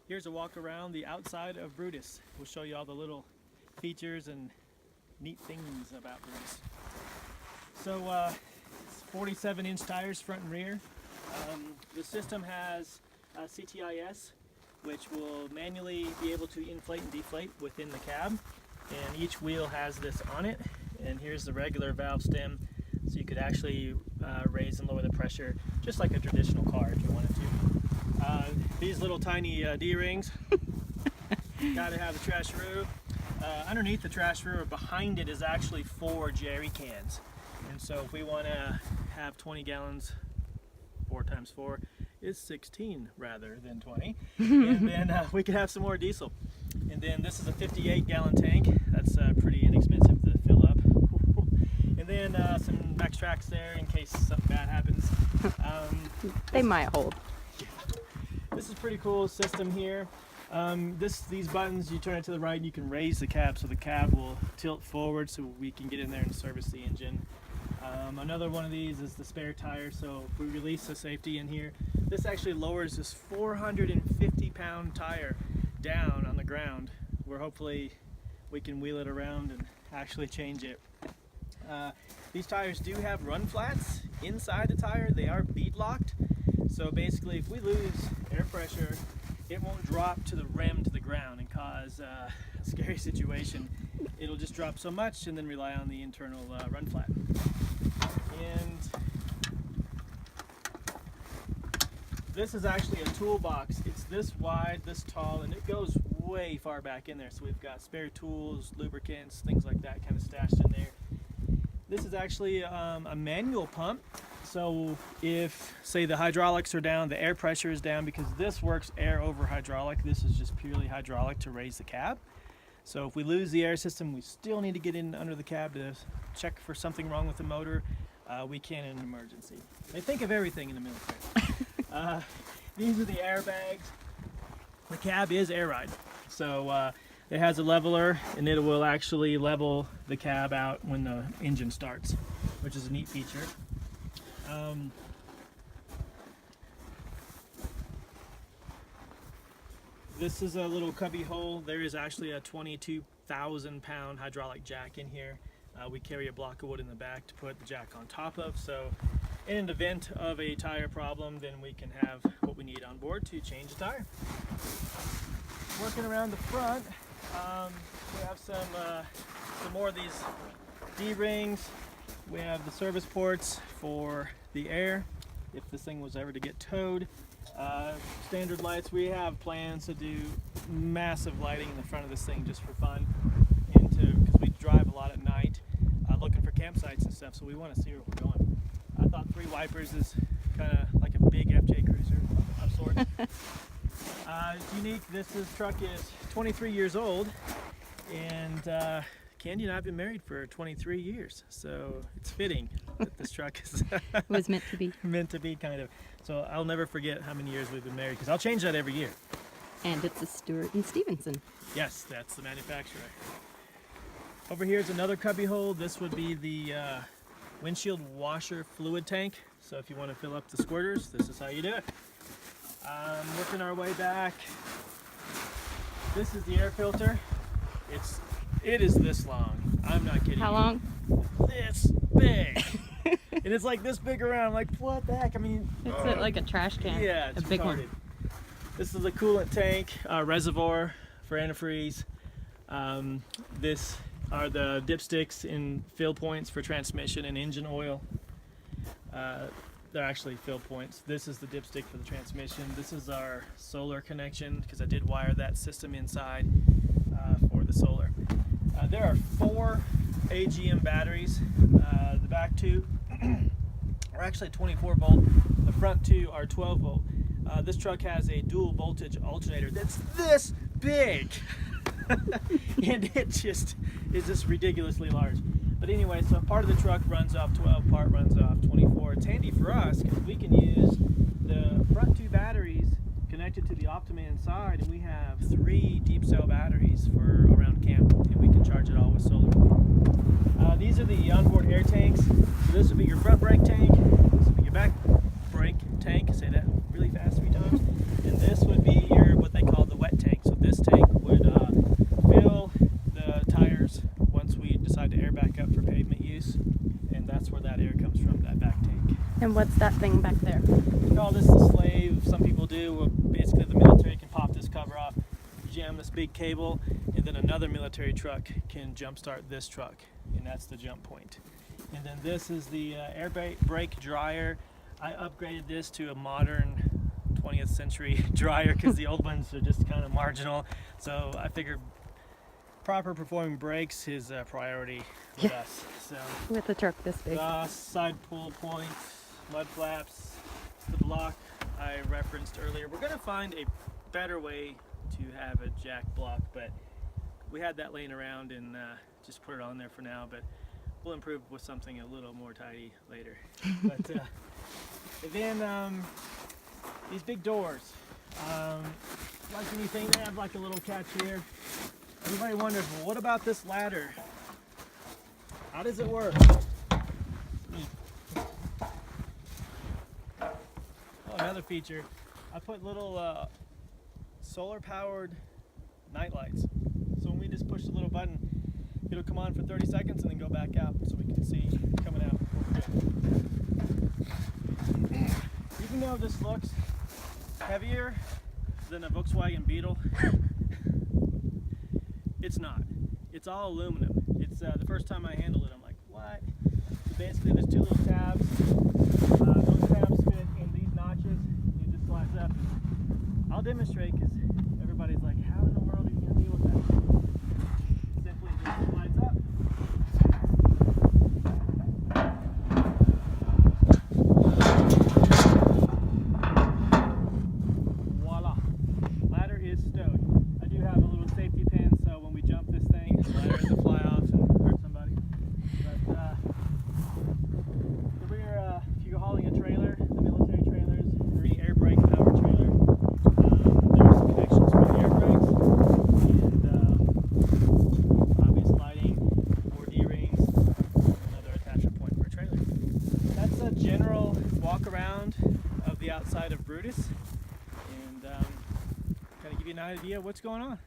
Here's a walk around the outside of Brutus. We'll show you all the little features and neat things about Brutus. So it's 47-inch tires front and rear. The system has CTIS, which will manually be able to inflate and deflate within the cab. And each wheel has this on it. And here's the regular valve stem, so you could actually raise and lower the pressure just like a traditional car if you wanted to. These little tiny D-rings, gotta have the trasheroo. Underneath the trasheroo, behind it, is actually 4 jerry cans. And so if we want to have 20 gallons, 4 times 4 is 16 rather than 20. And then we could have some more diesel. And then this is a 58-gallon tank. That's pretty inexpensive to fill up. And then some max tracks there in case something bad happens. They might hold. This is a pretty cool system here. These buttons, you turn it to the right and you can raise the cab so the cab will tilt forward so we can get in there and service the engine. Another one of these is the spare tire, so if we release the safety in here, this actually lowers this 450-pound tire down on the ground, where hopefully we can wheel it around and actually change it. These tires do have run flats inside the tire. They are bead locked, so basically if we lose air pressure, it won't drop to the rim to the ground and cause a scary situation. It'll just drop so much and then rely on the internal run flat. And this is actually a toolbox. It's this wide, this tall, and it goes way far back in there. So we've got spare tools, lubricants, things like that kind of stashed in there. This is actually a manual pump. So if, say, the hydraulics are down, the air pressure is down, because this works air over hydraulic. This is just purely hydraulic to raise the cab. So if we lose the air system, we still need to get in under the cab to check for something wrong with the motor. We can in an emergency. They think of everything in the military. These are the airbags. The cab is air ride. So it has a leveler, and it will actually level the cab out when the engine starts, which is a neat feature. This is a little cubby hole. There is actually a 22,000-pound hydraulic jack in here. We carry a block of wood in the back to put the jack on top of, so in an event of a tire problem, then we can have what we need on board to change the tire. Working around the front, we have some more of these D-rings. We have the service ports for the air if this thing was ever to get towed. Standard lights. We have plans to do massive lighting in the front of this thing just for fun, and because we drive a lot at night looking for campsites and stuff, so we want to see where we're going. I thought 3 wipers is kind of like a big FJ Cruiser of sorts. It's unique. This truck is 23 years old, and Candy and I have been married for 23 years, so it's fitting that this truck is was meant to be. Meant to be, kind of. So I'll never forget how many years we've been married, because I'll change that every year. And it's a Stewart and Stevenson. Yes, that's the manufacturer. Over here is another cubby hole. This would be the windshield washer fluid tank. So if you want to fill up the squirters, this is how you do it. Working our way back. This is the air filter. It is this long. I'm not kidding. How long? This big. And it's like this big around. I'm like, what the heck? I mean, It's like a trash can. yeah, it's a big retarded. one. This is a coolant tank, reservoir for antifreeze. This are the dipsticks and fill points for transmission and engine oil. They're actually fill points. This is the dipstick for the transmission. This is our solar connection, because I did wire that system inside for the solar. There are 4 AGM batteries. The back 2 are actually 24 volt. The front 2 are 12 volt. This truck has a dual voltage alternator that's this big. And it just is just ridiculously large. But anyway, so part of the truck runs off 12, part runs off 24. It's handy for us because we can use the front 2 batteries connected to the Optima inside, and we have 3 deep cell batteries for around camp, and we can charge it all with solar. These are the onboard air tanks. So this would be your front brake tank, this would be your back brake tank, say that really fast 3 times, and this would be your what they call the And what's that thing back there? Oh, this is a slave. Some people do. Well, basically, the military can pop this cover off, jam this big cable, and then another military truck can jumpstart this truck, and that's the jump point. And then this is the air brake dryer. I upgraded this to a modern 20th century dryer because the old ones are just kind of marginal. So I figured proper performing brakes is a priority with us. So With a truck this big. side pull points, mud flaps, the block I referenced earlier. We're gonna find a better way to have a jack block, but we had that laying around and just put it on there for now, but we'll improve with something a little more tidy later. But and then these big doors, like anything, they have like a little catch here. Everybody wonders, well, what about this ladder? How does it work? Oh, another feature, I put little solar powered night lights. So when we just push the little button, it'll come on for 30 seconds and then go back out so we can see coming out. Even though this looks heavier than a Volkswagen Beetle, it's not. It's all aluminum. It's the first time I handled it, I'm like, what? So basically there's two little tabs. Those tabs fit in these notches. It just slides up. I'll demonstrate because everybody's like, how in the world are you going to deal with that? Simply just slides up. Voila. Ladder is stowed. I do have a little safety pin so when we jump this thing, the ladder doesn't fly off and hurt somebody. But the rear, if you're hauling a trailer, the military trailers, or any air brake powered trailer, there's connections for the air brakes and obvious lighting, 4D rings, another attachment point for a trailer. That's a general walk around of the outside of Brutus, and kind of give you an idea of what's going on.